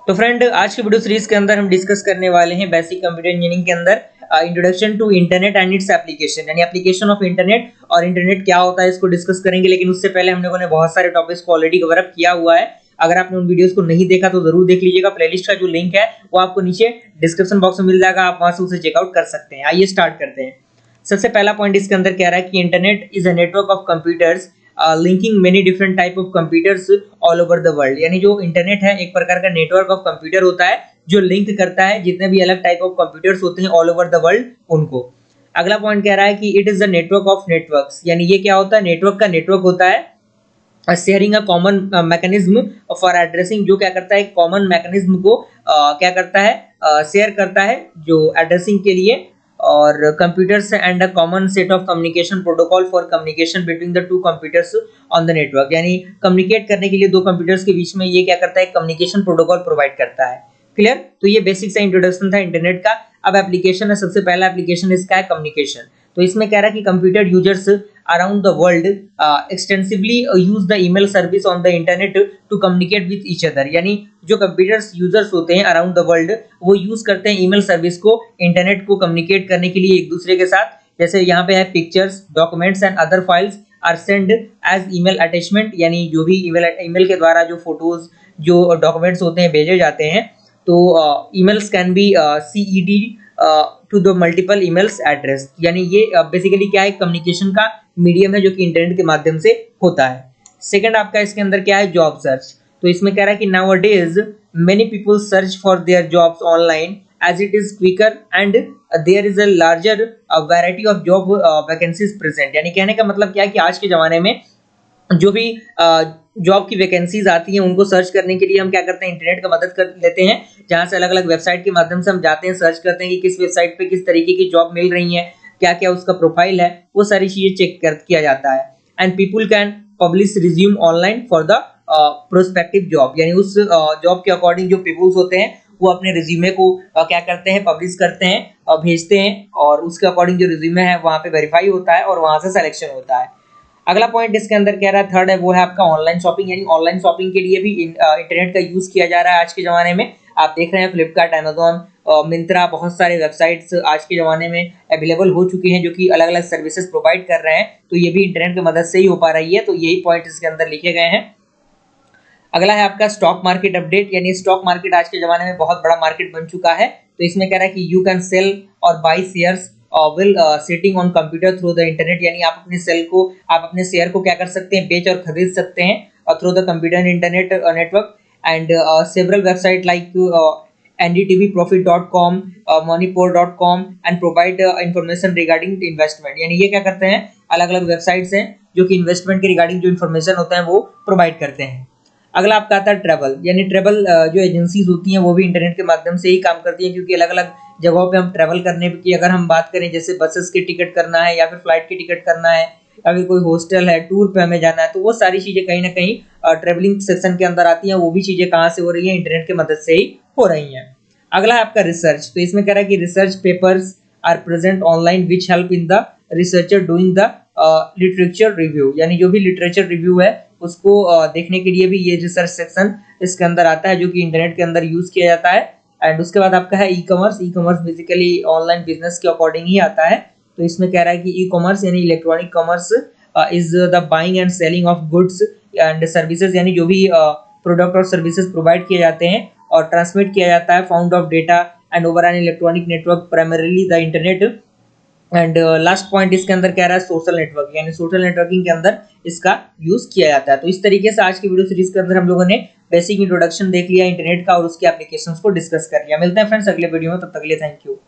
तो फ्रेंड आज की वीडियो सीरीज के अंदर हम डिस्कस करने वाले हैं बेसिक कंप्यूटर इंजीनियरिंग के अंदर introduction to internet and its application, यानी एप्लीकेशन ऑफ इंटरनेट और इंटरनेट क्या होता है इसको डिस्कस करेंगे। लेकिन उससे पहले हम लोगों ने बहुत सारे टॉपिक्स को ऑलरेडी कवर अप किया हुआ है। अगर आपने उन वीडियोस को नहीं देखा तो जरूर देख लीजिएगा। प्लेलिस्ट का जो लिंक है वो आपको नीचे डिस्क्रिप्शन बॉक्स में मिल जाएगा, आप वहां से उसे चेकआउट कर सकते हैं। आइए स्टार्ट करते हैं। सबसे पहला पॉइंट इसके अंदर कह रहा है कि internet is a network of computers linking many different type of computers all over the world. यानी जो इंटरनेट है एक प्रकार का नेटवर्क ऑफ कंप्यूटर होता है जो लिंक करता है जितने भी अलग टाइप ऑफ कंप्यूटर्स होते हैं ऑल ओवर द वर्ल्ड उनको। अगला पॉइंट कह रहा है कि it is the network of networks, यानी ये क्या होता है, नेटवर्क का नेटवर्क होता है। Sharing a common mechanism for addressing, जो क्या करता है कॉमन मैकेनिज्म को क्या करता है शेयर करता है जो एड्रेसिंग के लिए, और computers and a common set of communication protocol for communication between the two computers on the network. यानी कम्युनिकेट करने के लिए दो कंप्यूटर्स के बीच में ये क्या करता है, कम्युनिकेशन प्रोटोकॉल प्रोवाइड करता है। क्लियर? तो ये बेसिक सा इंट्रोडक्शन था इंटरनेट का। अब एप्लीकेशन है, सबसे पहला एप्लीकेशन इसका है कम्युनिकेशन। तो इसमें कह रहा है कि computer users around the world extensively use the email service on the internet to communicate with each other. यानी जो कंप्यूटर्स यूजर्स होते हैं अराउंड द वर्ल्ड वो यूज करते हैं ईमेल सर्विस को इंटरनेट को कम्युनिकेट करने के लिए एक दूसरे के साथ। जैसे यहाँ पे है pictures, documents and other files are send as email attachment, यानी जो भी ईमेल के द्वारा जो फोटोज जो डॉक्यूमेंट्स होते हैं भेजे जाते हैं। तो emails can be CC'd to the multiple emails address, यानी ये बेसिकली क्या है, कम्युनिकेशन का मीडियम है जो कि इंटरनेट के माध्यम से होता है। सेकंड आपका इसके अंदर क्या है, जॉब सर्च। तो इसमें कह रहा है कि nowadays many people search for their jobs online as it is quicker and there is a larger variety of job vacancies present। यानी कहने का मतलब क्या है कि आज के जमाने में जो भी जॉब की वैकेंसीज आती हैं उनको सर्च करने के लिए हम क्या करते हैं, इंटरनेट का मदद कर लेते हैं, जहां से अलग अलग वेबसाइट के माध्यम से हम जाते हैं, सर्च करते हैं कि किस वेबसाइट पे किस तरीके की जॉब मिल रही है, क्या क्या उसका प्रोफाइल है, वो सारी चीजें चेक किया जाता है। And people can publish resume online for the prospective job, यानी उस जॉब के अकॉर्डिंग जो पीपुल्स होते हैं वो अपने रिज्यूमे को क्या करते हैं, पब्लिश करते हैं और भेजते हैं, और उसके अकॉर्डिंग जो रिज्यूमे है वहाँ पे वेरीफाई होता है और वहाँ से सिलेक्शन होता है। अगला पॉइंट इसके अंदर कह रहा है थर्ड है वो है आपका ऑनलाइन शॉपिंग। यानी ऑनलाइन शॉपिंग के लिए भी इंटरनेट का यूज किया जा रहा है आज के जमाने में। आप देख रहे हैं फ्लिपकार्ट, अमेजोन, मिंत्रा, बहुत सारे वेबसाइट्स आज के जमाने में अवेलेबल हो चुकी हैं जो कि अलग अलग सर्विसेज प्रोवाइड कर रहे हैं। तो ये भी इंटरनेट की मदद से ही हो पा रही है। तो यही पॉइंट इसके अंदर लिखे गए हैं। अगला है आपका स्टॉक मार्केट अपडेट, यानी स्टॉक मार्केट आज के जमाने में बहुत बड़ा मार्केट बन चुका है। तो इसमें कह रहा है कि यू कैन सेल और by shares will sitting on computer through the internet. यानी आप अपने शेयर को क्या कर सकते हैं, बेच और खरीद सकते हैं through the computer internet network. And several website like ndtvprofit.com, moneyport.com and provide information regarding investment. यानी ये क्या करते हैं, अलग अलग वेबसाइट्स हैं जो कि इन्वेस्टमेंट के रिगार्डिंग जो इन्फॉर्मेशन होता है वो प्रोवाइड करते हैं। अगला आपका आता है ट्रैवल, यानी ट्रैवल जो एजेंसीज होती हैं वो भी इंटरनेट के माध्यम से ही काम करती हैं, क्योंकि अलग अलग जगहों पे हम ट्रैवल करने की अगर हम बात करें, जैसे बसेस की टिकट करना है या फिर फ्लाइट की टिकट करना है या फिर कोई हॉस्टल है, टूर पे हमें जाना है, तो वो सारी चीजें कहीं ना कहीं ट्रैवलिंग सेक्शन के अंदर आती हैं। वो भी चीजें कहाँ से हो रही है, इंटरनेट की मदद से ही हो रही हैं। अगला है आपका रिसर्च। तो इसमें कह रहा है कि research papers are present online which help in the researcher doing the literature review. यानी जो भी लिटरेचर रिव्यू है उसको देखने के लिए भी ये रिसर्च सेक्शन इसके अंदर आता है जो कि इंटरनेट के अंदर यूज किया जाता है। एंड उसके बाद आपका है e commerce. E commerce basically online business के अकॉर्डिंग ही आता है। तो इसमें कह रहा है कि ई कॉमर्स यानी electronic commerce is the buying and selling of goods and services, यानी जो भी प्रोडक्ट और सर्विसेज प्रोवाइड किए जाते हैं और ट्रांसमिट किया जाता है found of data and over an electronic network primarily the internet. And last point इसके अंदर कह रहा है सोशल नेटवर्क, यानी सोशल नेटवर्किंग के अंदर इसका यूज किया जाता है। तो इस तरीके से आज की वीडियो सीरीज के अंदर हम लोगों ने बेसिक इंट्रोडक्शन देख लिया इंटरनेट का और उसके एप्लीकेशंस को डिस्कस कर लिया। मिलते हैं फ्रेंड्स अगले वीडियो में, तब तक के लिए थैंक यू।